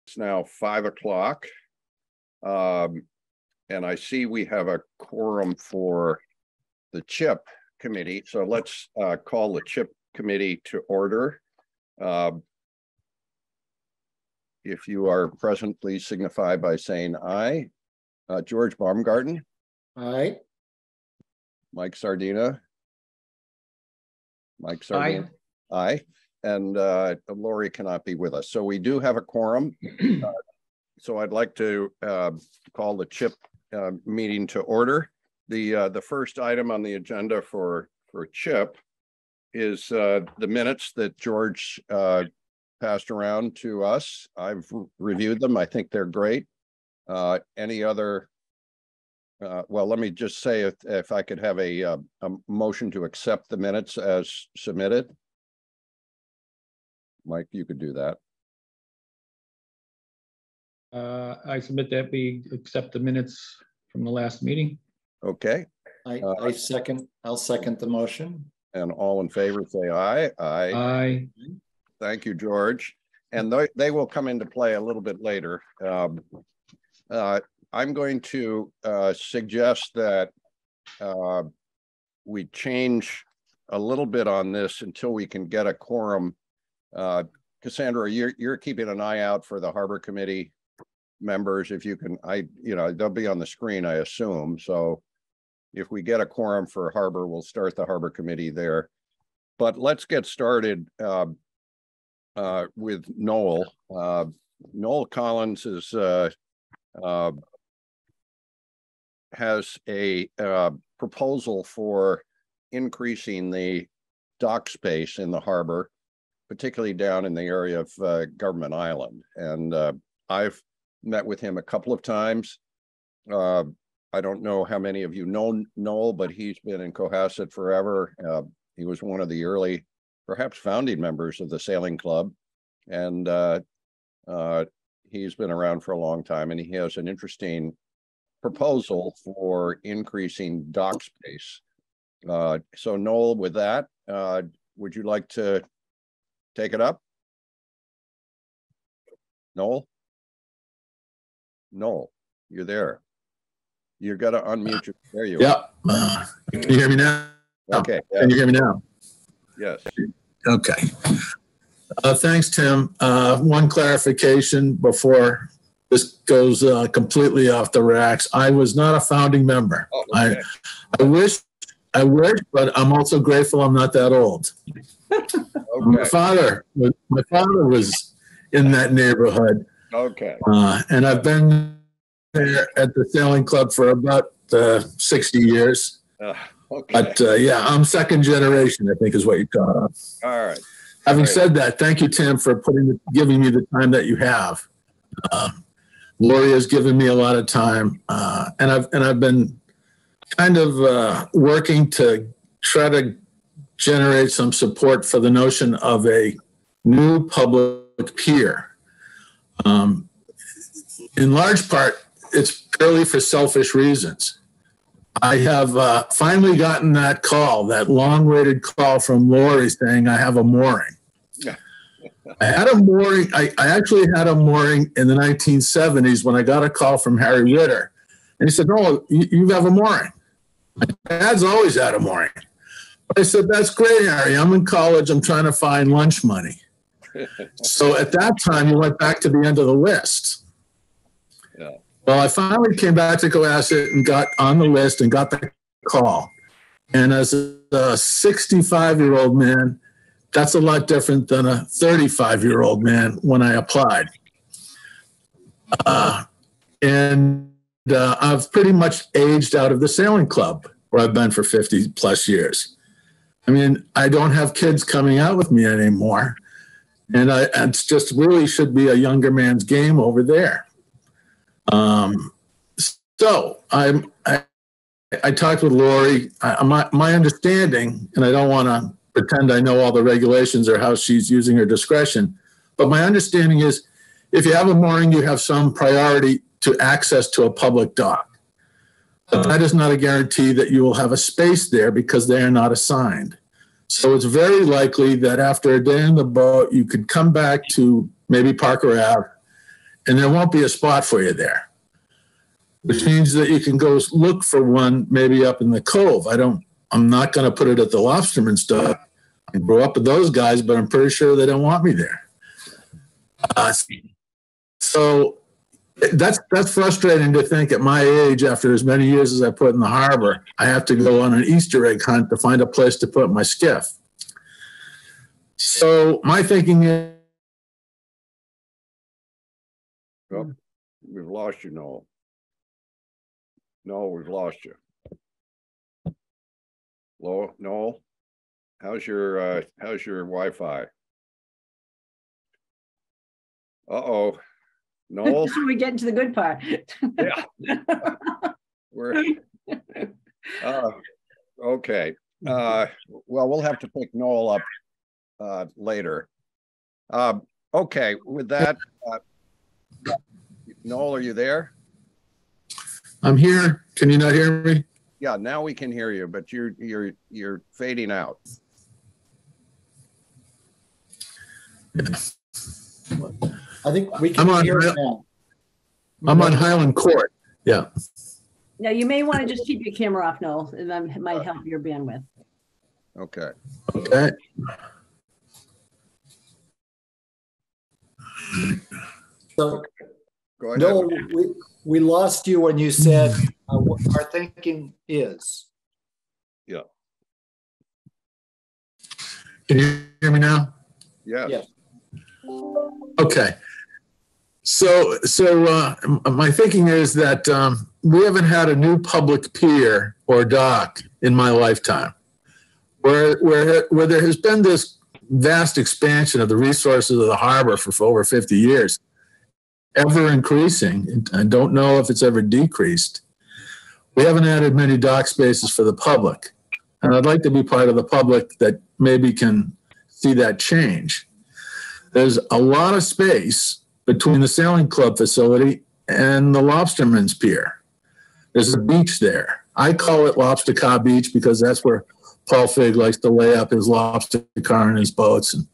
It's now 5 o'clock. And I see we have a quorum for the CHIP committee. So let's call the CHIP committee to order. If you are present, please signify by saying aye. George Baumgarten. Aye. Mike Sardina. Mike Sardina. Aye. And Lori cannot be with us. So we do have a quorum. So I'd like to call the CHIP meeting to order. The first item on the agenda for CHIP is the minutes that George passed around to us. I've reviewed them. I think they're great. Any other? Well, let me just say if I could have a motion to accept the minutes as submitted. Mike, you could do that. I submit that we accept the minutes from the last meeting. Okay. I'll second the motion. And all in favor say aye. Aye. Aye. Thank you, George. And they will come into play a little bit later. I'm going to suggest that we change a little bit on this until we can get a quorum. Cassandra, you're keeping an eye out for the Harbor Committee members. If you can, they'll be on the screen, I assume. So if we get a quorum for Harbor, we'll start the Harbor Committee there. But let's get started with Noel. Noel Collins has a proposal for increasing the dock space in the harbor, particularly down in the area of Government Island. And I've met with him a couple of times. I don't know how many of you know Noel, but he's been in Cohasset forever. He was one of the early, perhaps founding members of the sailing club. And he's been around for a long time, and he has an interesting proposal for increasing dock space. So Noel, with that, would you like to take it up? Noel, you're there. You got to unmute your, there you are. Can you hear me now? Okay. Yeah. Can you hear me now? Yes. Okay. Thanks, Tim. One clarification before this goes completely off the racks. I was not a founding member. Oh, okay. I wish, but I'm also grateful I'm not that old. Okay. My father was in that neighborhood. Okay. And I've been there at the sailing club for about 60 years. Okay. But yeah, I'm second generation, I think is what you call it. All right. Having said that, thank you, Tim, for giving me the time that you have. Lori has given me a lot of time, and I've been kind of working to try to generate some support for the notion of a new public pier. In large part, it's purely for selfish reasons. I have finally gotten that call, that long-awaited call from Lori saying I have a mooring. I had a mooring. I actually had a mooring in the 1970s when I got a call from Harry Ritter. And he said, "No, you have a mooring." My dad's always had a mooring. I said, "That's great, Harry. I'm in college. I'm trying to find lunch money." So at that time, he went back to the end of the list. Yeah. Well, I finally came back to Cohasset and got on the list and got the call. And as a 65-year-old man, that's a lot different than a 35-year-old man when I applied. And I've pretty much aged out of the sailing club where I've been for 50 plus years. I mean, I don't have kids coming out with me anymore. And it's just really should be a younger man's game over there. So I talked with Lori. My understanding, and I don't want to pretend I know all the regulations or how she's using her discretion, but my understanding is if you have a mooring, you have some priority to access to a public dock. But that is not a guarantee that you will have a space there because they are not assigned. So it's very likely that after a day in the boat, you could come back to maybe Parker Ave and there won't be a spot for you there, which means that you can go look for one maybe up in the cove. I'm not going to put it at the Lobsterman's dock. I grew up with those guys, but I'm pretty sure they don't want me there. So that's frustrating to think at my age, after as many years as I put in the harbor, I have to go on an Easter egg hunt to find a place to put my skiff. So my thinking is, well, we've lost you, Noel. No, we've lost you. Noel, how's your Wi-Fi? Uh-oh. Noel? We're getting to the good part. Yeah. We're okay. Well, we'll have to pick Noel up later. Okay, with that, Noel, are you there? I'm here. Can you not hear me? Yeah, now we can hear you, but you're fading out. Yeah. I think we can hear it now. I'm on Highland Court. Yeah. Now, you may want to just keep your camera off, Noel, and that might help your bandwidth. Okay. Okay. So, Go ahead. no, we lost you when you said what our thinking is. Yeah. Can you hear me now? Yes. Yes. Okay. So my thinking is that we haven't had a new public pier or dock in my lifetime, where there has been this vast expansion of the resources of the harbor for over 50 years, ever increasing. I don't know if it's ever decreased. We haven't added many dock spaces for the public, and I'd like to be part of the public that maybe can see that change. There's a lot of space between the sailing club facility and the Lobsterman's Pier. There's a beach there. I call it Lobster Car Beach because that's where Paul Figg likes to lay up his lobster car and his boats. And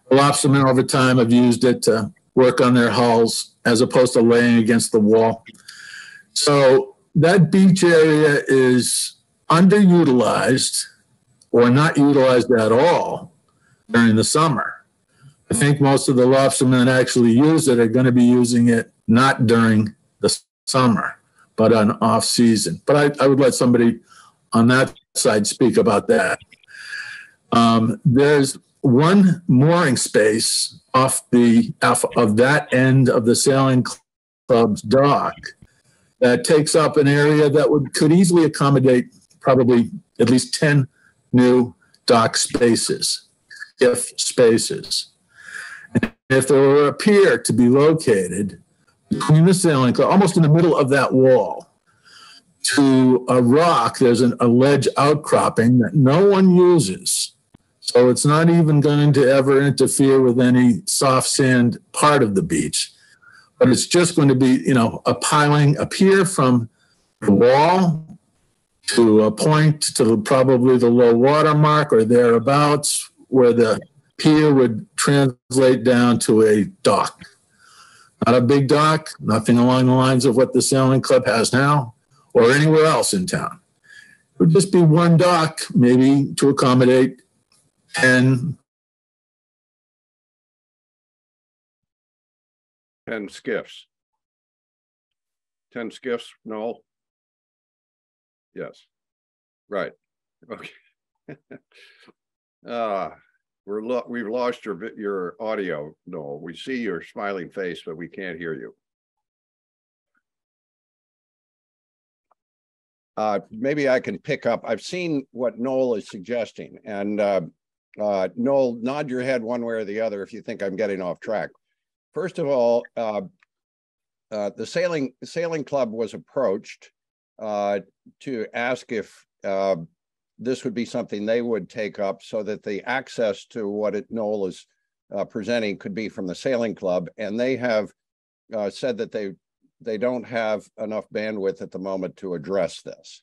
the lobstermen over time have used it to work on their hulls as opposed to laying against the wall. So that beach area is underutilized or not utilized at all during the summer. I think most of the lobstermen actually use it are going to be using it not during the summer, but on off season. But I would let somebody on that side speak about that. There's one mooring space off of that end of the sailing club's dock that takes up an area that could easily accommodate probably at least 10 new dock spaces, skiff spaces. If there were a pier to be located between the sailing club, almost in the middle of that wall, to a rock, there's a ledge outcropping that no one uses. So it's not even going to ever interfere with any soft sand part of the beach. But it's just going to be, a pier from the wall to a point to probably the low water mark or thereabouts, where the pier would translate down to a dock. Not a big dock, nothing along the lines of what the sailing club has now or anywhere else in town. It would just be one dock, maybe to accommodate 10 skiffs. 10 skiffs, Noel? Yes. Right. Okay. We've lost your audio, Noel. We see your smiling face, but we can't hear you. Maybe I can pick up. I've seen what Noel is suggesting, and Noel, nod your head one way or the other if you think I'm getting off track. First of all, the sailing club was approached to ask if this would be something they would take up so that the access to what Noel is presenting could be from the sailing club. And they have said that they don't have enough bandwidth at the moment to address this.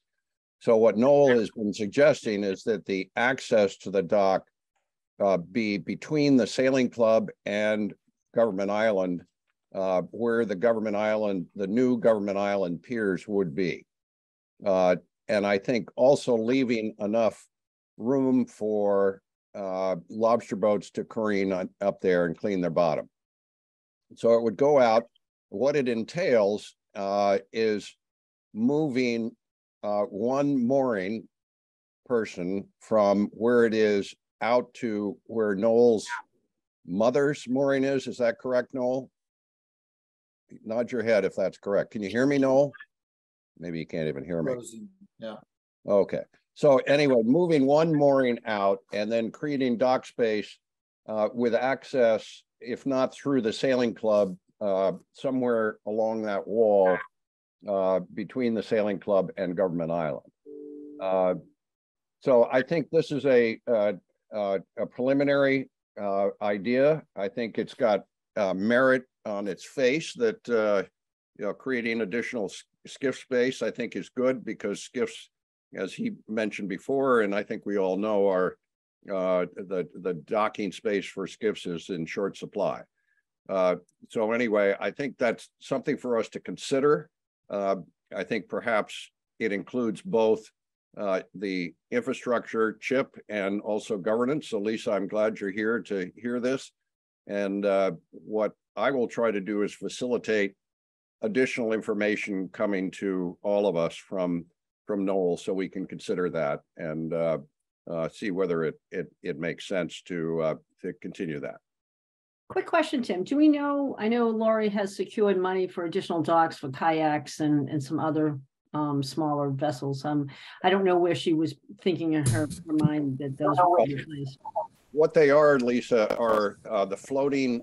So what Noel has been suggesting is that the access to the dock be between the sailing club and Government Island where the government island, the new government island piers would be. And I think also leaving enough room for lobster boats to careen up there and clean their bottom. So it would go out. What it entails is moving one mooring person from where it is out to where Noel's mother's mooring is. Is that correct, Noel? Nod your head if that's correct. Can you hear me, Noel? Maybe you can't even hear me. Yeah. Okay. So anyway, moving one mooring out and then creating dock space with access, if not through the sailing club, somewhere along that wall between the sailing club and Government Island. So I think this is a preliminary idea. I think it's got merit on its face that creating additional skiff space, I think, is good, because skiffs, as he mentioned before, and I think we all know, are the docking space for skiffs is in short supply. So anyway, I think that's something for us to consider. I think perhaps it includes both the infrastructure, CHIP, and also governance. So Lisa, I'm glad you're here to hear this. And what I will try to do is facilitate additional information coming to all of us from Noel, so we can consider that and see whether it makes sense to continue that. Quick question, Tim. Do we know, I know Lori has secured money for additional docks for kayaks and some other smaller vessels. I don't know where she was thinking in her mind that those would be replaced. What they are, Lisa, are the floating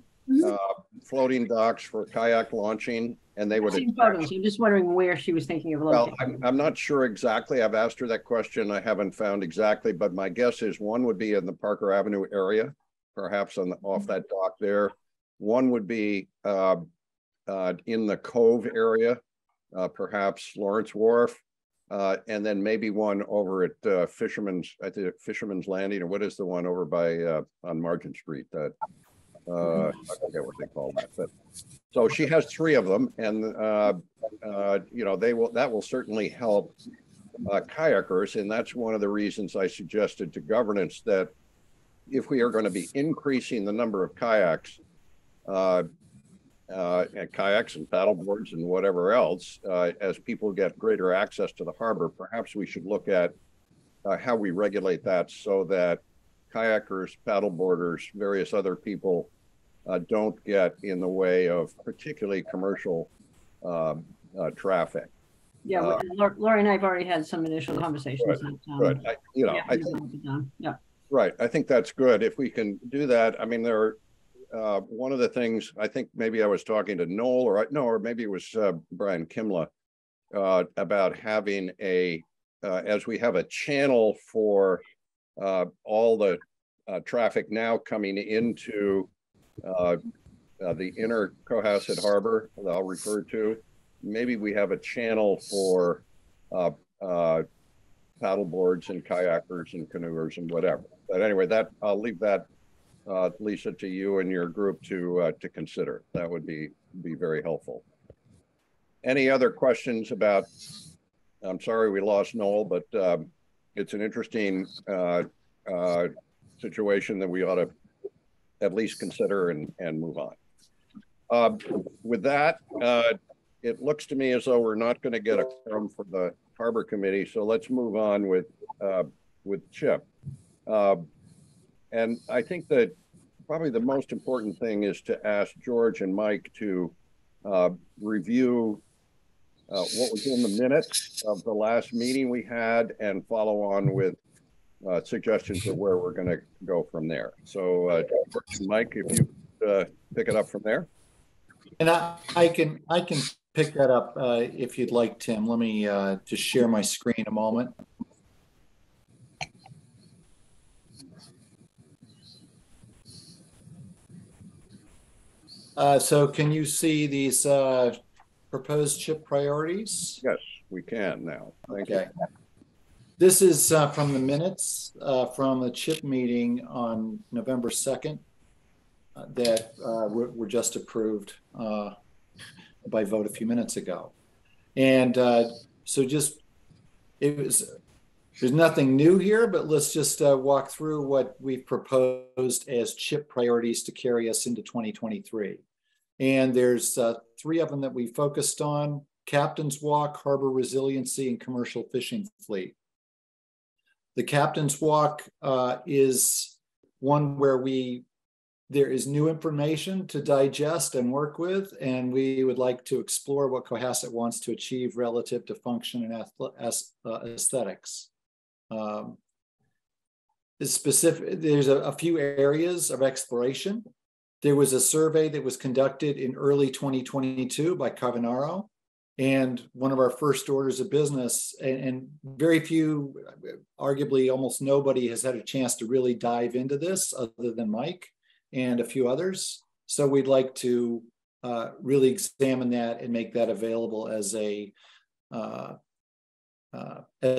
docks for kayak launching, and they would. I'm just wondering where she was thinking of locating. Well, I'm not sure exactly. I've asked her that question. I haven't found exactly, but my guess is one would be in the Parker Avenue area, perhaps off that dock there. One would be in the Cove area, perhaps Lawrence Wharf, and then maybe one over at Fisherman's Landing, or what is the one over by on Margin Street? That I forget what they call that. But so she has three of them, and that will certainly help kayakers, and that's one of the reasons I suggested to governance that if we are going to be increasing the number of kayaks, and paddle boards and whatever else, as people get greater access to the harbor, perhaps we should look at how we regulate that so that kayakers, paddle boarders, various other people don't get in the way of particularly commercial traffic. Yeah, Lori and I have already had some initial conversations. Good. Right. I think that's good. If we can do that, I mean, there are one of the things, I think maybe I was talking to Noel, or maybe it was Brian Kimla, about having as we have a channel for all the traffic now coming into the inner Cohasset Harbor that I'll refer to, maybe we have a channel for paddle boards and kayakers and canoers and whatever. But anyway, that I'll leave that, Lisa, to you and your group to consider. That would be very helpful. Any other questions about? I'm sorry we lost Noel, but it's an interesting situation that we ought to at least consider and move on. With that, it looks to me as though we're not going to get a quorum for the Harbor Committee, so let's move on with Chip. And I think that probably the most important thing is to ask George and Mike to review what was in the minutes of the last meeting we had and follow on with suggestions of where we're going to go from there. So George and Mike, if you pick it up from there. And I can pick that up if you'd like, Tim. Let me just share my screen a moment. So can you see these proposed CHIP priorities? Yes, we can now. Thank you. This is from the minutes from the CHIP meeting on November 2nd. that were just approved by vote a few minutes ago. And so just, there's nothing new here, but let's just walk through what we've proposed as CHIP priorities to carry us into 2023. And there's 3 of them that we focused on: Captain's Walk, Harbor Resiliency, and Commercial Fishing Fleet. The Captain's Walk is one where there is new information to digest and work with, and we would like to explore what Cohasset wants to achieve relative to function and aesthetics. There's a few areas of exploration. There was a survey that was conducted in early 2022 by Carbonaro, and one of our first orders of business, and very few, arguably almost nobody, has had a chance to really dive into this other than Mike and a few others. So we'd like to really examine that and make that available as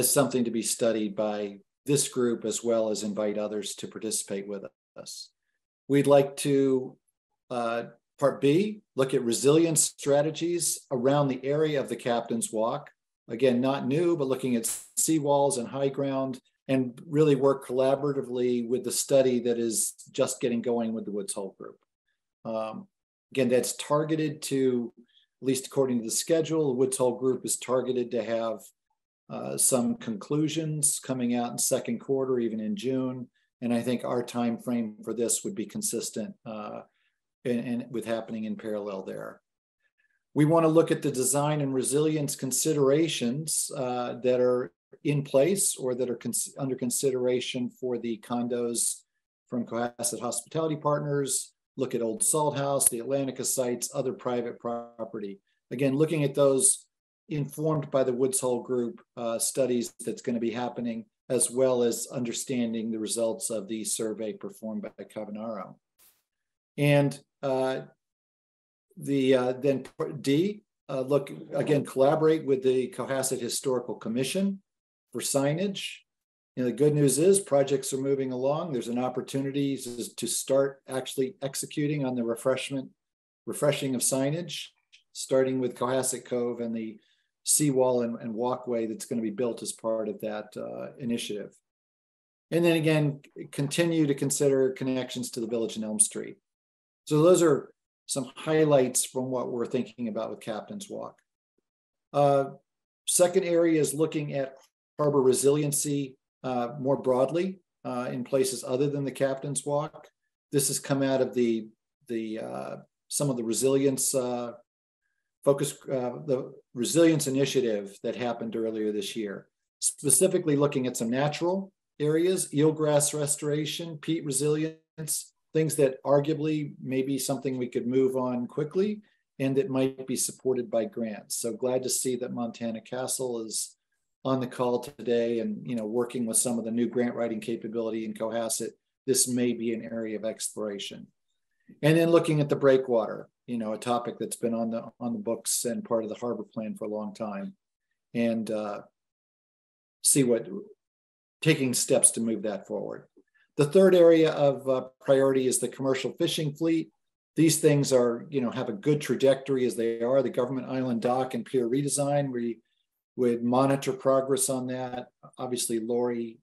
something to be studied by this group, as well as invite others to participate with us. We'd like to, part B, look at resilience strategies around the area of the Captain's Walk. Again, not new, but looking at seawalls and high ground, and really work collaboratively with the study that is just getting going with the Woods Hole group. Again, that's targeted to, at least according to the schedule, the Woods Hole group is targeted to have some conclusions coming out in second quarter, even in June. And I think our time frame for this would be consistent and with happening in parallel there. We want to look at the design and resilience considerations that are in place or that are under consideration for the condos from Cohasset Hospitality Partners, look at Old Salt House, the Atlantica sites, other private property. Again, looking at those informed by the Woods Hole group studies that's going to be happening, as well as understanding the results of the survey performed by Carbonaro. And then D, look, again, collaborate with the Cohasset Historical Commission for signage. You know, the good news is projects are moving along. There's an opportunity to start actually executing on the refreshing of signage, starting with Cohasset Cove and the seawall and walkway that's going to be built as part of that initiative. And then again, continue to consider connections to the village in Elm Street. So those are some highlights from what we're thinking about with Captain's Walk. Second area is looking at harbor resiliency more broadly in places other than the Captain's Walk. This has come out of some of the resilience the resilience initiative that happened earlier this year, specifically looking at some natural areas, eelgrass restoration, peat resilience, things that arguably may be something we could move on quickly and that might be supported by grants. So glad to see that Montana Castle is on the call today and, you know, working with some of the new grant writing capability in Cohasset. This may be an area of exploration. And then looking at the breakwater, you know, a topic that's been on the books and part of the harbor plan for a long time, and taking steps to move that forward. The third area of priority is the commercial fishing fleet. These things are, you know, have a good trajectory as they are. The Government Island Dock and Pier redesign, we would monitor progress on that. Obviously, Lori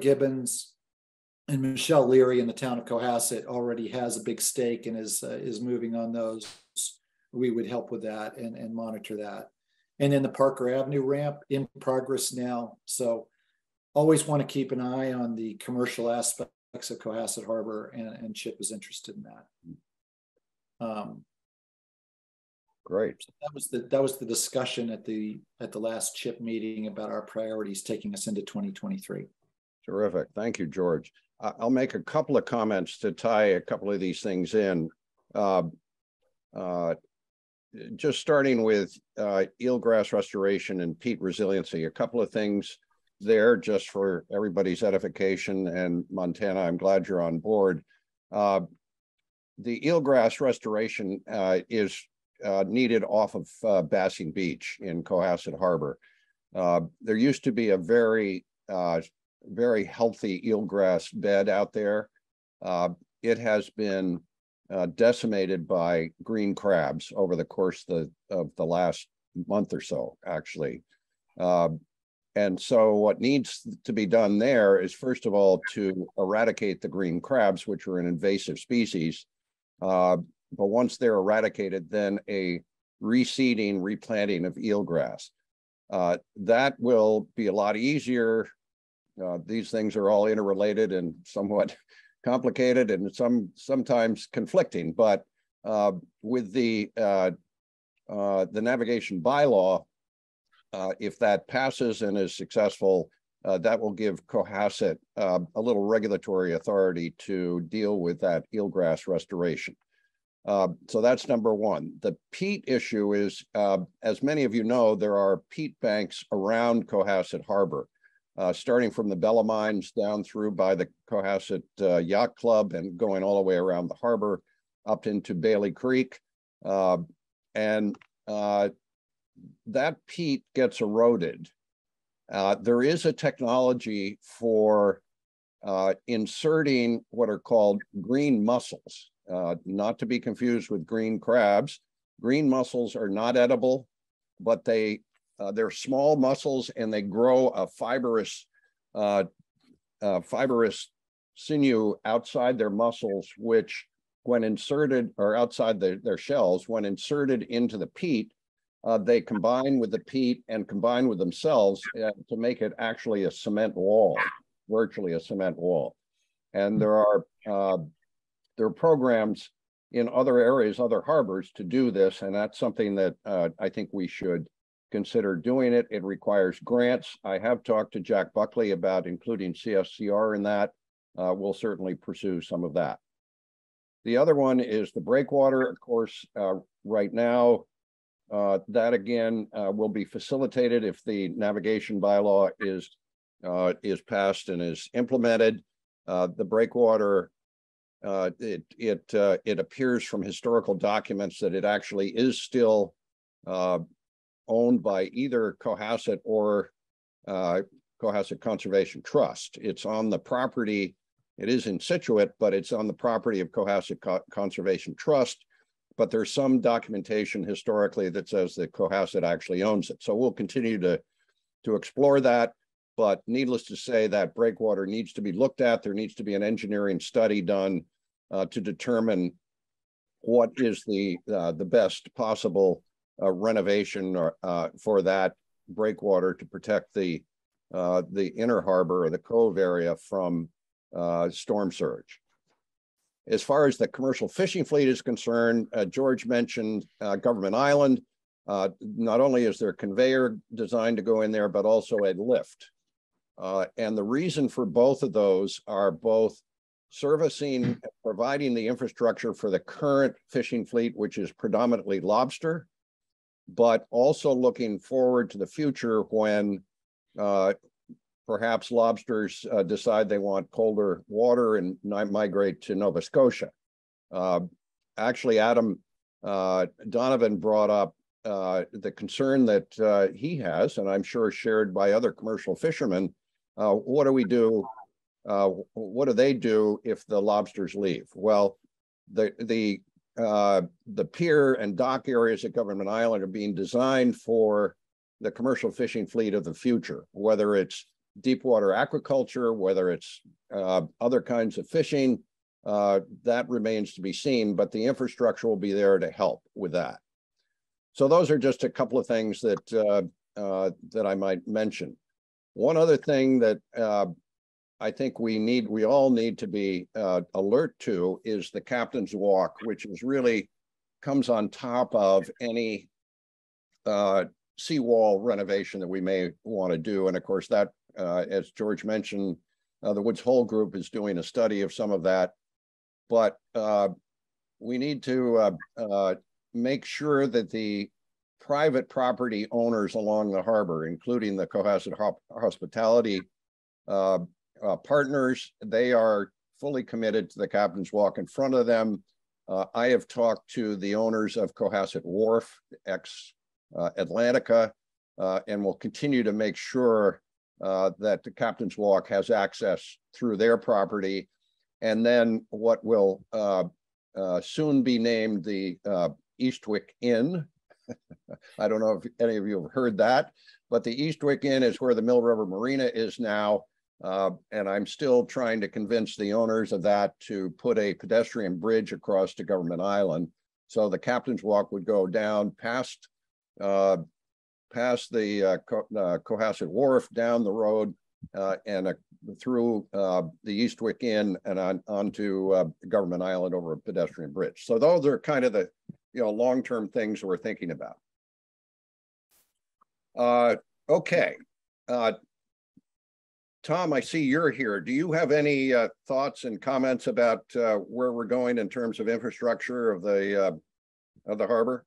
Gibbons and Michelle Leary in the town of Cohasset already has a big stake and is moving on those. We would help with that and monitor that. And then the Parker Avenue ramp in progress now. So always want to keep an eye on the commercial aspects of Cohasset Harbor, and Chip is interested in that. Great. So that was the discussion at the last Chip meeting about our priorities taking us into 2023. Terrific. Thank you, George. I'll make a couple of comments to tie a couple of these things in. Just starting with eelgrass restoration and peat resiliency, a couple of things there just for everybody's edification. And Montana, I'm glad you're on board. The eelgrass restoration is needed off of Bassing Beach in Cohasset Harbor. There used to be a very healthy eelgrass bed out there. it has been decimated by green crabs over the course of the last month or so, actually. And so what needs to be done there is, first of all, to eradicate the green crabs, which are an invasive species. But once they're eradicated, then a reseeding, replanting of eelgrass. That will be a lot easier. These things are all interrelated and somewhat complicated and sometimes conflicting, but with the navigation bylaw, if that passes and is successful, that will give Cohasset a little regulatory authority to deal with that eelgrass restoration. So that's number one. The peat issue is, as many of you know, there are peat banks around Cohasset Harbor, starting from the Bella Mines down through by the Cohasset Yacht Club and going all the way around the harbor up into Bailey Creek. That peat gets eroded. There is a technology for inserting what are called green mussels, not to be confused with green crabs. Green mussels are not edible, but they're small mussels and they grow a fibrous sinew outside their muscles, which when inserted, or outside their shells, when inserted into the peat, they combine with the peat and combine with themselves to make it actually a cement wall, virtually a cement wall. And there are programs in other areas, other harbors to do this, and that's something that I think we should consider doing it. It requires grants. I have talked to Jack Buckley about including CSCR in that. We'll certainly pursue some of that. The other one is the breakwater. Of course, right now, that again will be facilitated if the navigation bylaw is passed and is implemented. The breakwater, it appears from historical documents that it actually is still owned by either Cohasset or Cohasset Conservation Trust. It's on the property. It is in Situate, but it's on the property of Cohasset Conservation Trust. But there's some documentation historically that says that Cohasset actually owns it. So we'll continue to explore that. But needless to say, that breakwater needs to be looked at. There needs to be an engineering study done to determine what is the best possible renovation for that breakwater to protect the inner harbor or the cove area from storm surge. As far as the commercial fishing fleet is concerned, George mentioned Government Island. Not only is there a conveyor designed to go in there, but also a lift. And the reason for both of those are both servicing, providing the infrastructure for the current fishing fleet, which is predominantly lobster, but also looking forward to the future when perhaps lobsters decide they want colder water and migrate to Nova Scotia. Actually, Adam Donovan brought up the concern that he has, and I'm sure shared by other commercial fishermen. What do we do? What do they do if the lobsters leave? Well, the pier and dock areas at Government Island are being designed for the commercial fishing fleet of the future, whether it's deep water aquaculture, whether it's other kinds of fishing, that remains to be seen, but the infrastructure will be there to help with that. So those are just a couple of things that I might mention. One other thing that I think we all need to be alert to is the captain's walk, which is really comes on top of any seawall renovation that we may want to do. And of course, that, as George mentioned, the Woods Hole Group is doing a study of some of that. But we need to make sure that the private property owners along the harbor, including the Cohasset Hospitality partners, they are fully committed to the captain's walk in front of them. I have talked to the owners of Cohasset Wharf, ex-Atlantica, and will continue to make sure that the captain's walk has access through their property. and then what will soon be named the Eastwick Inn. I don't know if any of you have heard that, but the Eastwick Inn is where the Mill River Marina is now. And I'm still trying to convince the owners of that to put a pedestrian bridge across to Government Island. So the Captain's Walk would go down past the Cohasset Wharf, down the road, and through the Eastwick Inn and onto Government Island over a pedestrian bridge. So those are kind of the long-term things we're thinking about. Okay. Tom, I see you're here. Do you have any thoughts and comments about where we're going in terms of infrastructure of the harbor?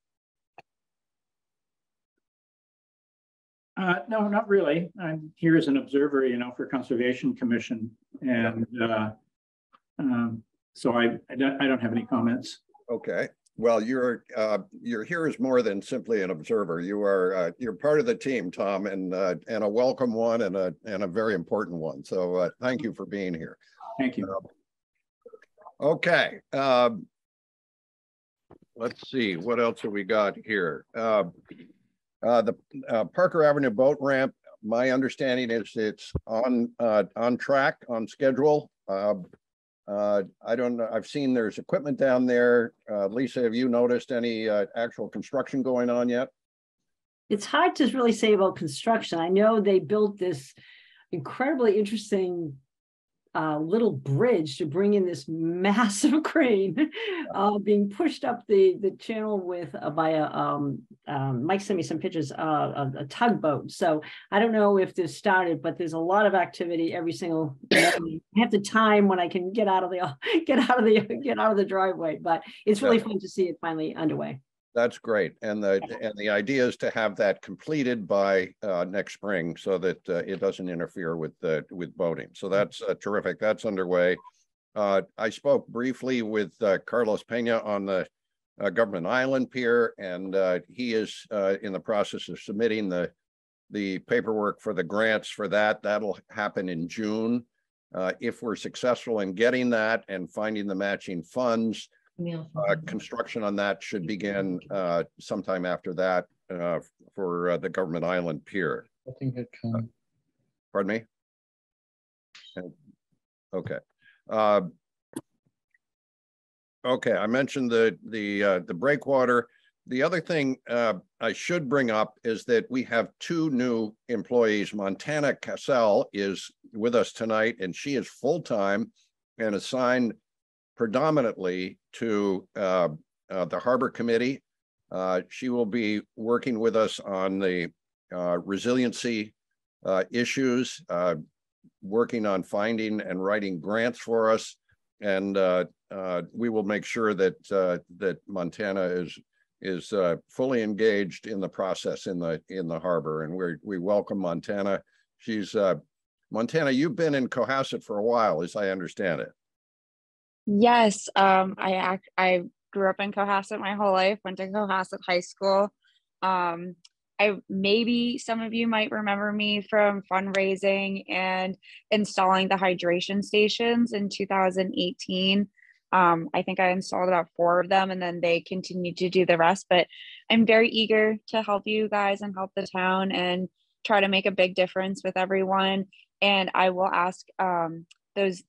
No, not really. I'm here as an observer, for Conservation Commission, and so I don't have any comments. Okay. Well, you're here as more than simply an observer. You're part of the team, Tom, and a welcome one, and a very important one. So thank you for being here. Thank you. Okay. Let's see, what else have we got here? The Parker Avenue boat ramp, my understanding is it's on track, on schedule. I don't know, I've seen there's equipment down there. Lisa, have you noticed any actual construction going on yet? It's hard to really say about construction. I know they built this incredibly interesting little bridge to bring in this massive crane being pushed up the channel with by Mike sent me some pictures of a tugboat. So I don't know if this started, but there's a lot of activity every single morning. I have the time when I can get out of the driveway, but it's really fun to see it finally underway. That's great, and the idea is to have that completed by next spring, so that it doesn't interfere with boating. So that's terrific. That's underway. I spoke briefly with Carlos Pena on the Government Island Pier, and he is in the process of submitting the paperwork for the grants for that. That'll happen in June. If we're successful in getting that and finding the matching funds, construction on that should begin sometime after that for the Government Island Pier. I think it can. Pardon me? Okay. Okay, I mentioned the breakwater. The other thing I should bring up is that we have two new employees. Montana Cassell is with us tonight, and she is full-time and assigned predominantly to the Harbor Committee. She will be working with us on the resiliency issues, working on finding and writing grants for us, and we will make sure that that Montana is fully engaged in the process in the harbor, and we welcome Montana. She's Montana. You've been in Cohasset for a while, as I understand it. Yes, I grew up in Cohasset my whole life, went to Cohasset High School. Maybe some of you might remember me from fundraising and installing the hydration stations in 2018. I think I installed about 4 of them, and then they continued to do the rest. But I'm very eager to help you guys and help the town and try to make a big difference with everyone. And I will ask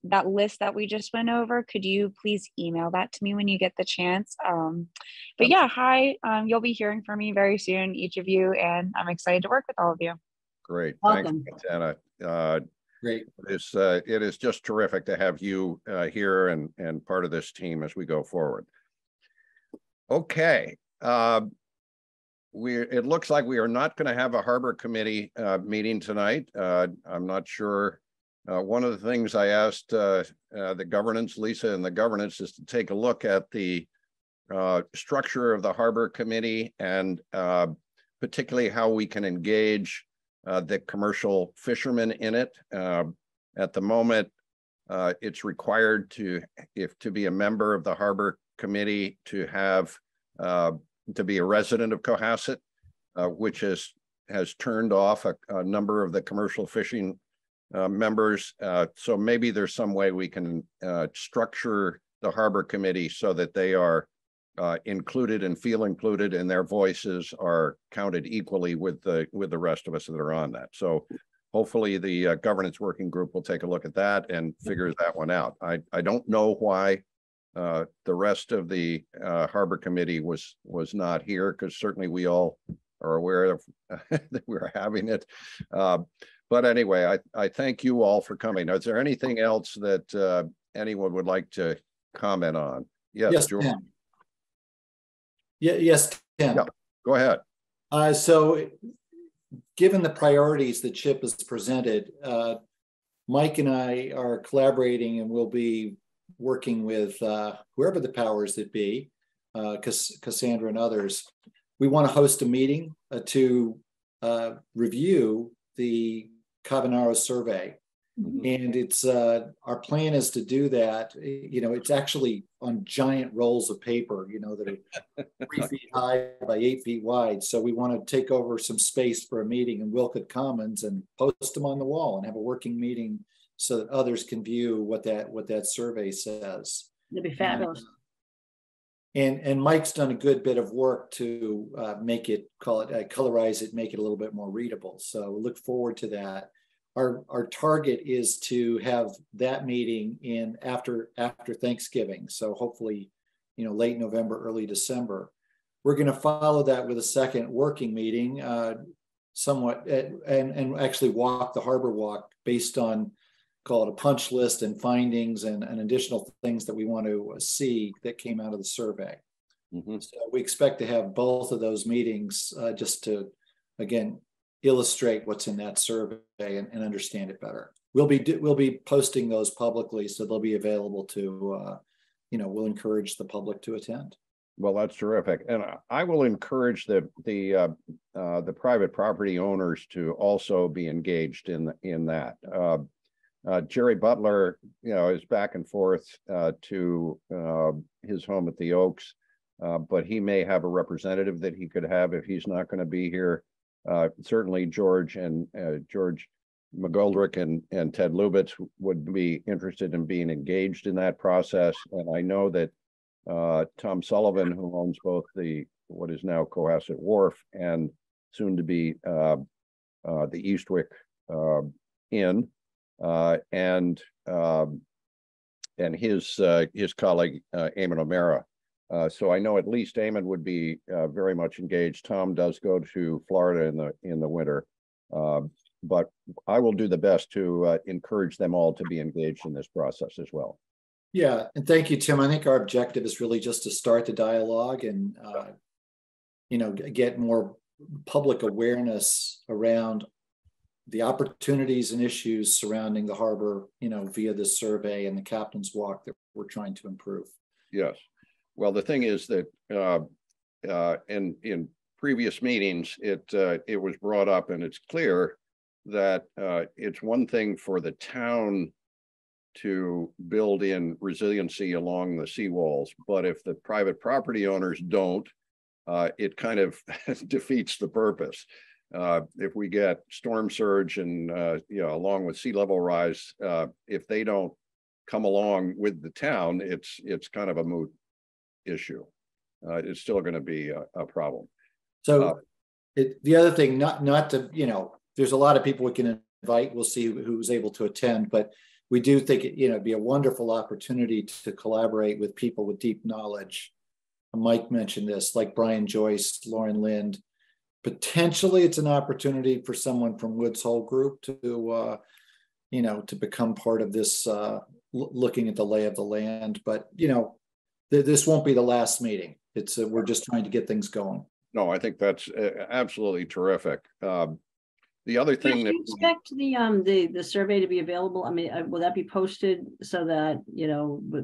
that list that we just went over, could you please email that to me when you get the chance? But yeah, hi, you'll be hearing from me very soon, each of you, and I'm excited to work with all of you. Great. Welcome. Thanks, Montana. Great. It is just terrific to have you here and part of this team as we go forward. Okay. It looks like we are not going to have a Harbor Committee meeting tonight. I'm not sure. One of the things I asked the governance, Lisa, and the governance is to take a look at the structure of the Harbor Committee, and particularly how we can engage the commercial fishermen in it. At the moment, it's required to be a member of the Harbor Committee to have to be a resident of Cohasset, which has turned off a number of the commercial fishing members. So maybe there's some way we can structure the Harbor Committee so that they are included and feel included, and their voices are counted equally with the rest of us that are on that. So hopefully the governance working group will take a look at that and figure that one out. I don't know why the rest of the Harbor Committee was not here, because certainly we all are aware of that we're having it. But anyway, I thank you all for coming. Is there anything else that anyone would like to comment on? Yes, George. Tim. Yes, Tim. Yeah, go ahead. So given the priorities that Chip has presented, Mike and I are collaborating, and we'll be working with whoever the powers that be, Cassandra and others. We want to host a meeting to review the Cavanaro survey. And it's our plan is to do that. It's actually on giant rolls of paper, that are 3 feet high by 8 feet wide. So we want to take over some space for a meeting in Wilcott Commons and post them on the wall and have a working meeting so that others can view what that survey says. It'd be fabulous. And Mike's done a good bit of work to make it, colorize it, make it a little bit more readable. So look forward to that. Our target is to have that meeting in after Thanksgiving. So hopefully, late November, early December. We're going to follow that with a second working meeting, somewhat, and actually walk the harbor walk based on, call it a punch list and findings and additional things that we want to see that came out of the survey. So we expect to have both of those meetings just to, again, illustrate what's in that survey and understand it better. We'll be posting those publicly, so they'll be available to, we'll encourage the public to attend. Well, that's terrific, and I will encourage the private property owners to also be engaged in that. Jerry Butler, is back and forth to his home at the Oaks, but he may have a representative that he could have if he's not going to be here. Certainly George McGoldrick and Ted Lubitz would be interested in being engaged in that process. And I know that Tom Sullivan, who owns both what is now Cohasset Wharf and soon to be the Eastwick Inn, and his colleague Eamon O'Mara. So I know at least Eamon would be very much engaged. Tom does go to Florida in the winter, but I will do the best to encourage them all to be engaged in this process as well. Yeah, and thank you, Tim. I think our objective is really just to start the dialogue and get more public awareness around the opportunities and issues surrounding the harbor, via this survey and the Captain's Walk that we're trying to improve. Yes. Well, the thing is that in previous meetings, it was brought up, and it's clear that it's one thing for the town to build in resiliency along the seawalls, but if the private property owners don't, it kind of defeats the purpose. If we get storm surge and along with sea level rise, if they don't come along with the town, it's kind of a moot issue. It's still going to be a problem. So the other thing, not to, there's a lot of people we can invite. We'll see who's able to attend, but we do think it'd be a wonderful opportunity to collaborate with people with deep knowledge. Mike mentioned this, like Brian Joyce, Lauren Lind. Potentially, it's an opportunity for someone from Woods Hole Group to, to become part of this, looking at the lay of the land. But this won't be the last meeting. It's we're just trying to get things going. No, I think that's absolutely terrific. The other thing that you expect the survey to be available. I mean, will that be posted so that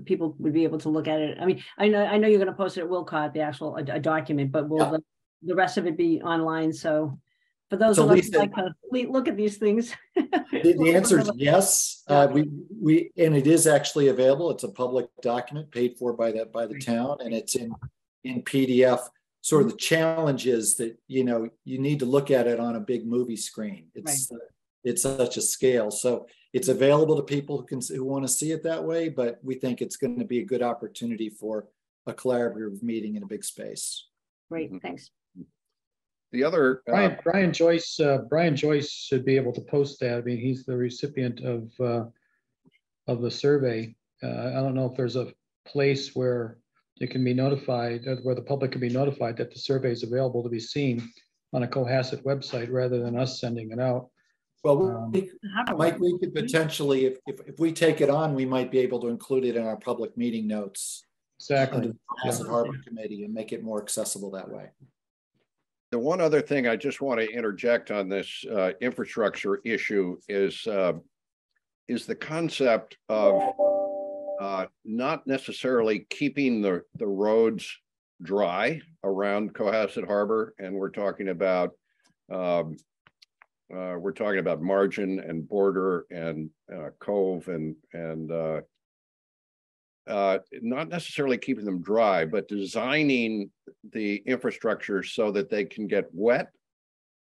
people would be able to look at it? I mean, I know you're going to post it at Wilcott, the actual a document, but will the rest of it be online? So for those of us like to look at these things, the answer is yes. We and it is actually available. It's a public document paid for by the town, and it's in PDF. Sort of the challenge is that you need to look at it on a big movie screen. It's it's such a scale. So it's available to people who want to see it that way, but we think it's going to be a good opportunity for a collaborative meeting in a big space. Great, thanks. The other Brian Joyce should be able to post that. I mean, he's the recipient of the survey. I don't know if there's a place where it can be notified, where the public can be notified that the survey is available to be seen on a Cohasset website rather than us sending it out. Well, Mike, we could potentially, if we take it on, we might be able to include it in our public meeting notes. Exactly. Under the Cohasset Harbor Committee and make it more accessible that way. The one other thing I just want to interject on this infrastructure issue is the concept of not necessarily keeping the roads dry around Cohasset Harbor, and we're talking about margin and border and cove and not necessarily keeping them dry, but designing the infrastructure so that they can get wet,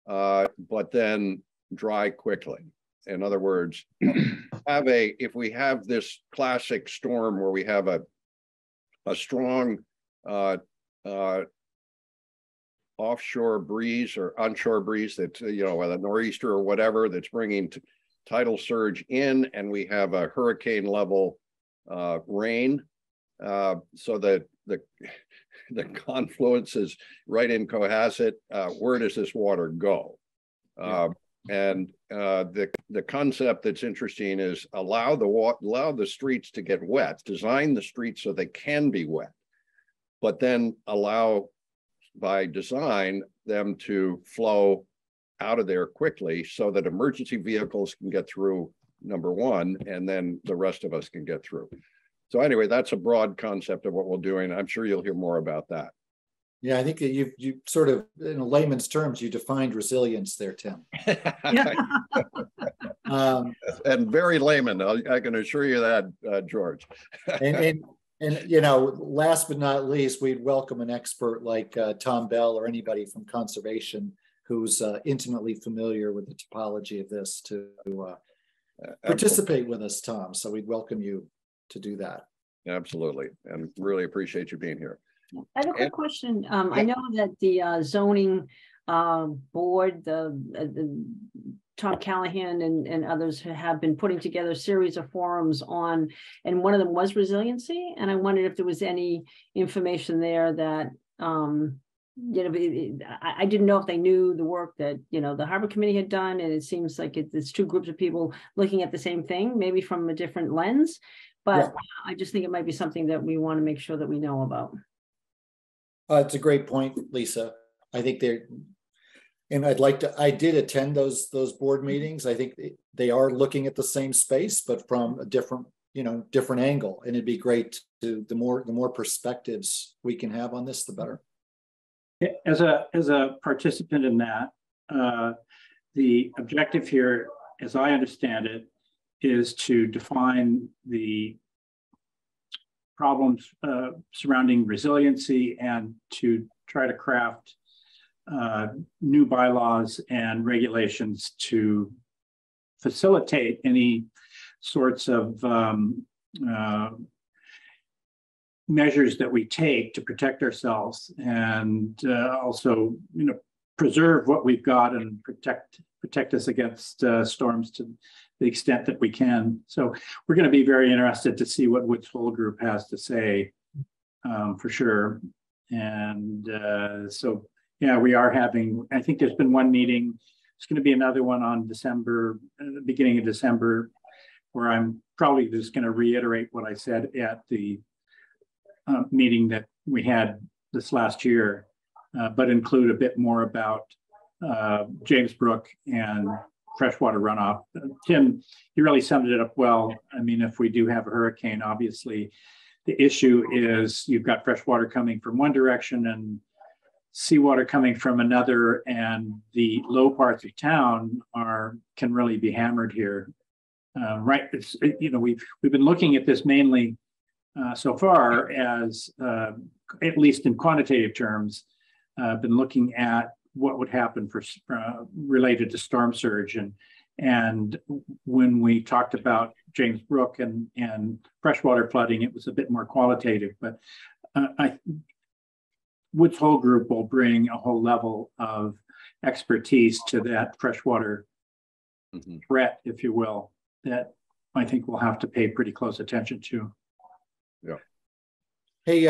but then dry quickly. In other words, if we have this classic storm where we have a strong offshore breeze or onshore breeze that's, a nor'easter or whatever that's bringing tidal surge in, and we have a hurricane level rain, so that the confluence is right in Cohasset. Where does this water go? And the concept that's interesting is allow the streets to get wet, design the streets so they can be wet, but then allow by design them to flow out of there quickly so that emergency vehicles can get through, number one, and then the rest of us can get through. So anyway, that's a broad concept of what we're doing. I'm sure you'll hear more about that. Yeah, I think that you sort of, in layman's terms, you defined resilience there, Tim. And very layman, I can assure you that, George. and last but not least, we'd welcome an expert like Tom Bell or anybody from conservation who's intimately familiar with the topology of this to participate with us, Tom. So we'd welcome you to do that. Absolutely, and really appreciate you being here. I have a quick question. I know that the zoning board, the Tom Callahan and others have been putting together a series of forums on, and one of them was resiliency. And I wondered if there was any information there that, I didn't know if they knew the work that, the Harbor Committee had done. And it seems like it's two groups of people looking at the same thing, maybe from a different lens. But I just think it might be something that we want to make sure that we know about. It's a great point, Lisa. I think and I did attend those board meetings. I think they are looking at the same space, but from a different angle. And it'd be great the more perspectives we can have on this, the better. As a participant in that, the objective here, as I understand it, is to define the problems surrounding resiliency and to try to craft new bylaws and regulations to facilitate any sorts of measures that we take to protect ourselves and also, preserve what we've got and protect us against storms to the extent that we can. So we're going to be very interested to see what Woods Hole Group has to say, for sure. And so, yeah, we are having, I think there's been one meeting. It's going to be another one on beginning of December, where I'm probably just going to reiterate what I said at the meeting that we had this last year, but include a bit more about James Brook and freshwater runoff. Tim, you really summed it up well. I mean, if we do have a hurricane, obviously the issue is you've got freshwater coming from one direction and seawater coming from another, and the low parts of town can really be hammered here. Right? We've been looking at this mainly so far as, at least in quantitative terms, been looking at what would happen for related to storm surge, and And when we talked about James Brook and freshwater flooding, it was a bit more qualitative. But Wood's whole group will bring a whole level of expertise to that freshwater threat, if you will, that I think we'll have to pay pretty close attention to. Yeah. Hey,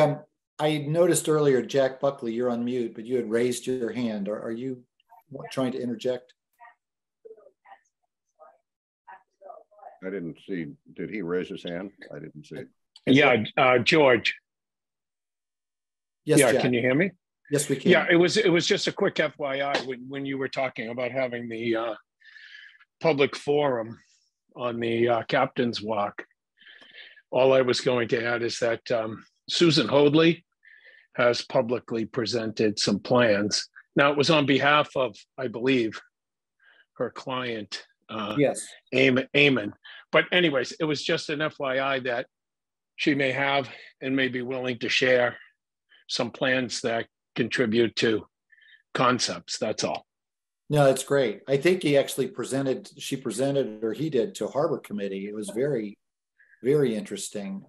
I noticed earlier, Jack Buckley, you're on mute, but you had raised your hand. Are you trying to interject? I didn't see. Did he raise his hand? I didn't see. Yeah, George. Yes, yeah, Jack. Can you hear me? Yes, we can. Yeah, it was just a quick FYI when you were talking about having the public forum on the Captain's Walk. All I was going to add is that Susan Hoadley has publicly presented some plans. Now, it was on behalf of, I believe, her client, yes, Eamon. But anyways, it was just an FYI that she may have and may be willing to share some plans that contribute to concepts. That's all. No, that's great. I think he actually she presented, or he did, to Harbor Committee. It was very, very interesting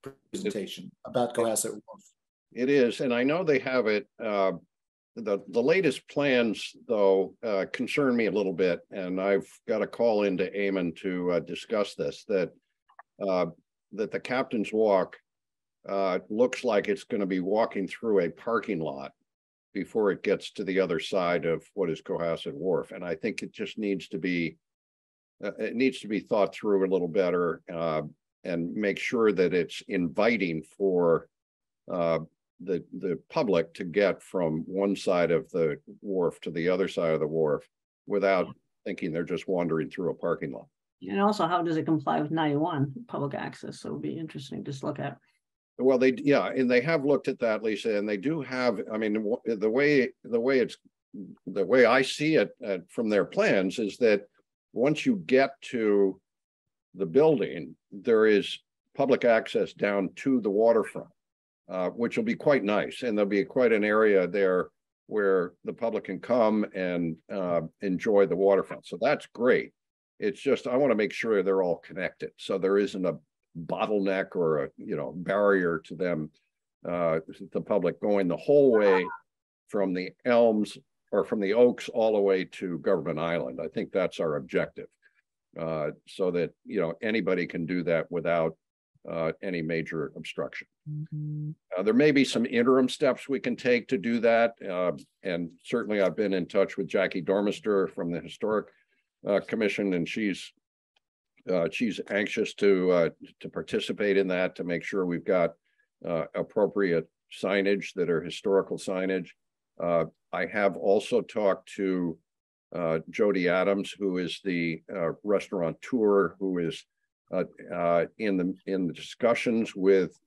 presentation about Cohasset Wharf. It is, and I know they have it. The latest plans, though, concern me a little bit, and I've got a call into Eamon to discuss this. That the Captain's Walk looks like it's going to be walking through a parking lot before it gets to the other side of what is Cohasset Wharf, and I think it just needs to be thought through a little better and make sure that it's inviting for the public to get from one side of the wharf to the other side of the wharf without thinking they're just wandering through a parking lot. And also, how does it comply with 91 public access? So it'll be interesting to just look at. Well, and they have looked at that, Lisa, and they do have. I mean, the way I see it from their plans is that once you get to the building, there is public access down to the waterfront, which will be quite nice, and there'll be quite an area there where the public can come and enjoy the waterfront. So that's great. It's just I want to make sure they're all connected, so there isn't a bottleneck or a barrier to them, the public going the whole way from the Elms or from the Oaks all the way to Government Island. I think that's our objective, so that anybody can do that without any major obstruction. There may be some interim steps we can take to do that, and certainly I've been in touch with Jackie Dormister from the Historic Commission, and she's anxious to participate in that, to make sure we've got appropriate signage that are historical signage. I have also talked to Jody Adams, who is the restaurateur, who is in the discussions with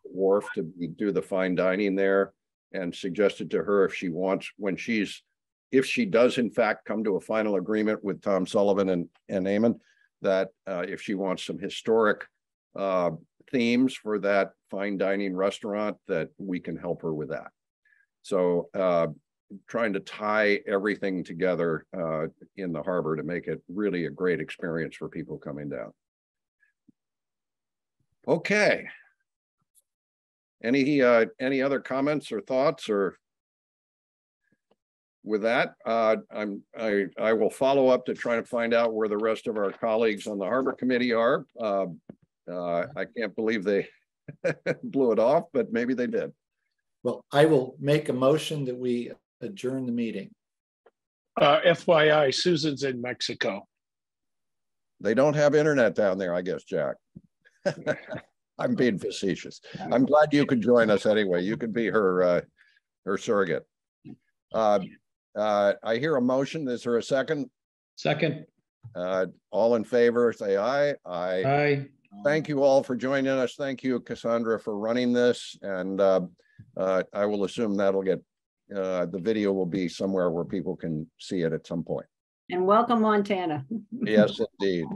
Wharf to do the fine dining there, and suggested to her if she does in fact come to a final agreement with Tom Sullivan and Eamon, that if she wants some historic themes for that fine dining restaurant, that we can help her with that. So trying to tie everything together in the harbor to make it really a great experience for people coming down. Okay. Any other comments or thoughts? Or with that, I will follow up to try to find out where the rest of our colleagues on the Harbor Committee are. I can't believe they blew it off, but maybe they did. Well, I will make a motion that we adjourn the meeting. FYI, Susan's in Mexico. They don't have internet down there, I guess, Jack. I'm being facetious. I'm glad you could join us anyway. You could be her surrogate. I hear a motion. Is there a second? Second. All in favor, say aye. Aye. Aye. Thank you all for joining us. Thank you, Cassandra, for running this. And I will assume that'll get, the video will be somewhere where people can see it at some point. And welcome, Montana. Yes, indeed.